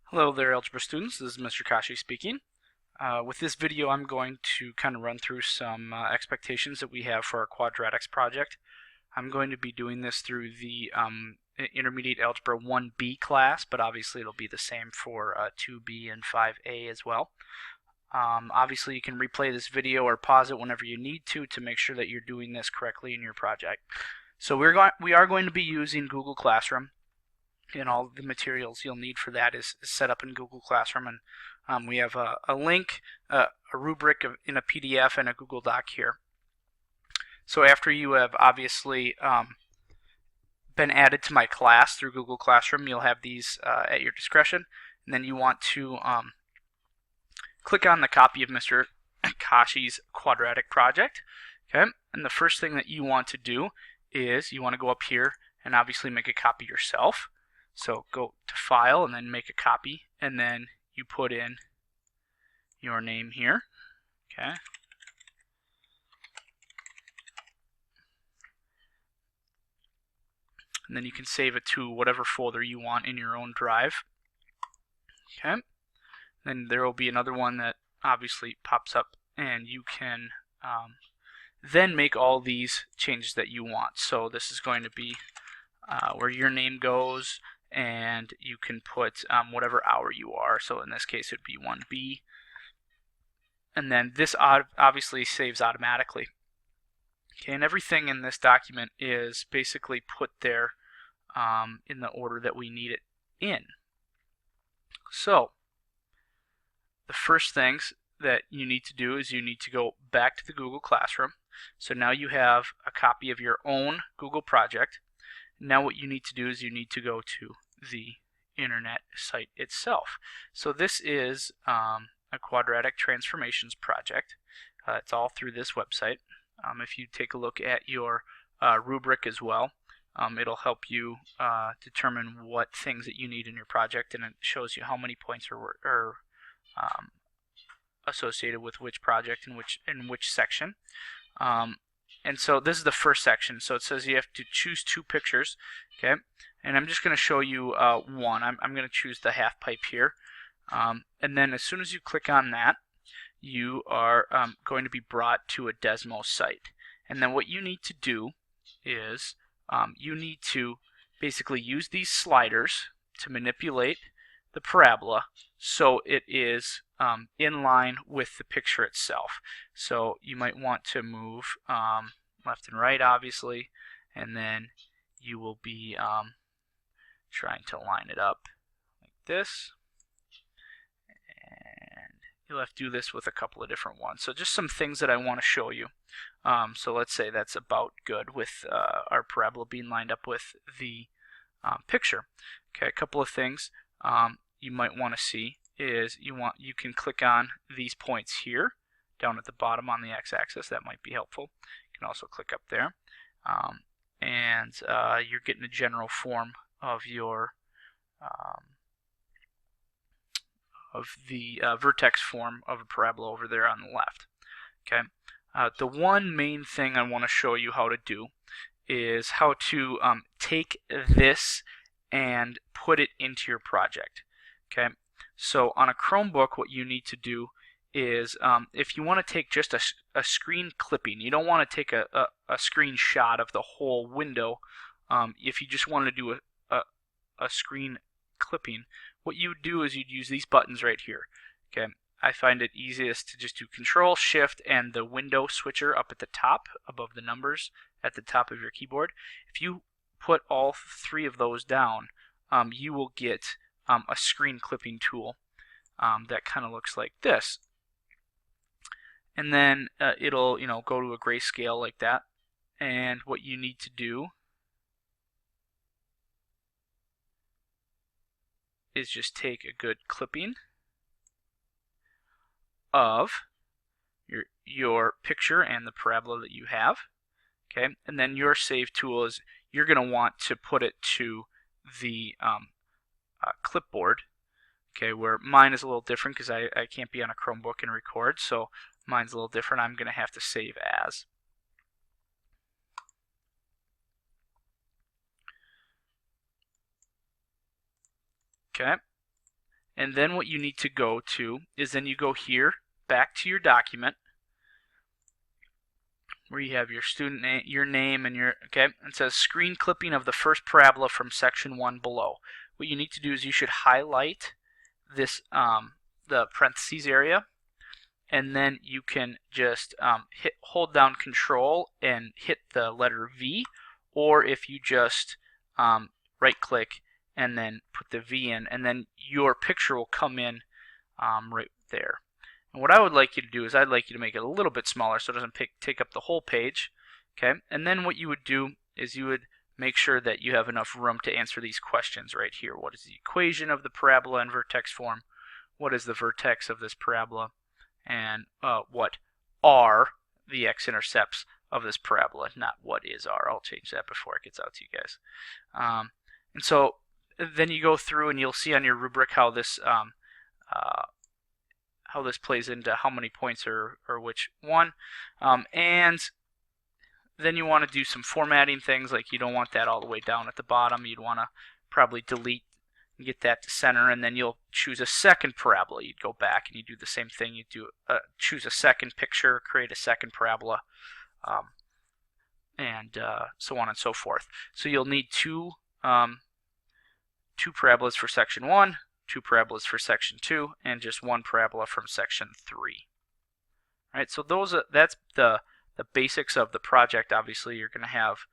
Hello there, Algebra students. This is Mr. Kashi speaking. With this video, I'm going to kind of run through some expectations that we have for our Quadratics project. I'm going to be doing this through the Intermediate Algebra 1B class, but obviously it'll be the same for 2B and 5A as well. Obviously, you can replay this video or pause it whenever you need to make sure that you're doing this correctly in your project. So we are going to be using Google Classroom. And all the materials you'll need for that is set up in Google Classroom, and we have a link, a rubric in a PDF and a Google Doc here. So after you have obviously been added to my class through Google Classroom, you'll have these at your discretion, and then you want to click on the copy of Mr. Kashi's quadratic project. Okay, and the first thing that you want to do is you want to go up here and obviously make a copy yourself. So go to File and then make a copy, and then you put in your name here. Okay. And then you can save it to whatever folder you want in your own drive. Okay. Then there will be another one that obviously pops up, and you can then make all these changes that you want. So this is going to be where your name goes, and you can put whatever hour you are. So in this case, it would be 1B. And then this obviously saves automatically. Okay, and everything in this document is basically put there in the order that we need it in. So the first things that you need to do is you need to go back to the Google Classroom. So now you have a copy of your own Google project. Now what you need to do is you need to go to the internet site itself. So this is a quadratic transformations project. It's all through this website. If you take a look at your rubric as well, it'll help you determine what things that you need in your project, and it shows you how many points are associated with which project and which section. And so this is the first section. So it says you have to choose two pictures, okay? And I'm just going to show you one. I'm going to choose the half pipe here. And then as soon as you click on that, you are going to be brought to a Desmo site. And then what you need to do is you need to basically use these sliders to manipulate the parabola so it is in line with the picture itself. So you might want to move left and right, obviously, and then you will be trying to line it up like this. And you'll have to do this with a couple of different ones. So just some things that I want to show you. So let's say that's about good with our parabola being lined up with the picture. Okay, a couple of things you might want to see is you can click on these points here down at the bottom on the x-axis. That might be helpful. You can also click up there, and you're getting a general form of your vertex form of a parabola over there on the left. Okay. The one main thing I want to show you how to do is how to take this and put it into your project. Okay, so on a Chromebook, what you need to do is if you want to take just a screen clipping, you don't want to take a screenshot of the whole window. If you just want to do a screen clipping, what you would do is you'd use these buttons right here. Okay, I find it easiest to just do Control, Shift, and the window switcher up at the top above the numbers at the top of your keyboard. If you put all three of those down, you will get a screen clipping tool that kind of looks like this, and then it'll go to a grayscale like that. And what you need to do is just take a good clipping of your picture and the parabola that you have. Okay, and then your save tool is you're going to want to put it to the clipboard. Okay, where mine is a little different because I can't be on a Chromebook and record, so mine's a little different. I'm going to have to save as. Okay, And then what you need to go to is then you go here, back to your document, where you have your student name, your name, and your, okay, it says screen clipping of the first parabola from section 1 below. What you need to do is you should highlight this, the parentheses area, and then you can just hold down Control and hit the letter V, or if you just right click and then put the V in, and then your picture will come in right there. And what I would like you to do is I'd like you to make it a little bit smaller so it doesn't take up the whole page. Okay, and then what you would do is you would make sure that you have enough room to answer these questions right here. What is the equation of the parabola in vertex form? What is the vertex of this parabola? And what are the x-intercepts of this parabola? Not what is r. I'll change that before it gets out to you guys. And so then you go through and you'll see on your rubric how this plays into how many points or which one. And then you want to do some formatting things, like you don't want that all the way down at the bottom. You'd want to probably delete and get that to center, and then you'll choose a second parabola. You'd go back and you do the same thing. You do choose a second picture, create a second parabola, and so on and so forth. So you'll need two parabolas for section 1, 2 parabolas for section 2, and just 1 parabola from section 3. All right, so that's the basics of the project. Obviously, you're going to have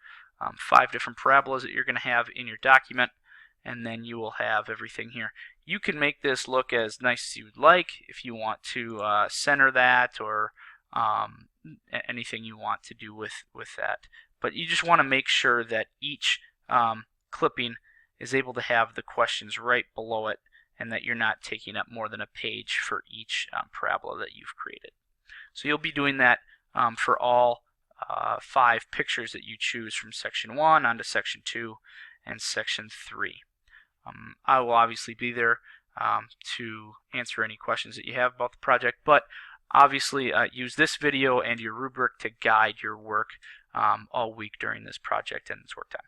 5 different parabolas that you're going to have in your document, and then you will have everything here. You can make this look as nice as you would like if you want to center that, or anything you want to do with that. But you just want to make sure that each clipping is able to have the questions right below it, and that you're not taking up more than a page for each parabola that you've created. So you'll be doing that for all 5 pictures that you choose from section 1 onto section 2 and section 3. I will obviously be there to answer any questions that you have about the project, but obviously use this video and your rubric to guide your work all week during this project and its work time.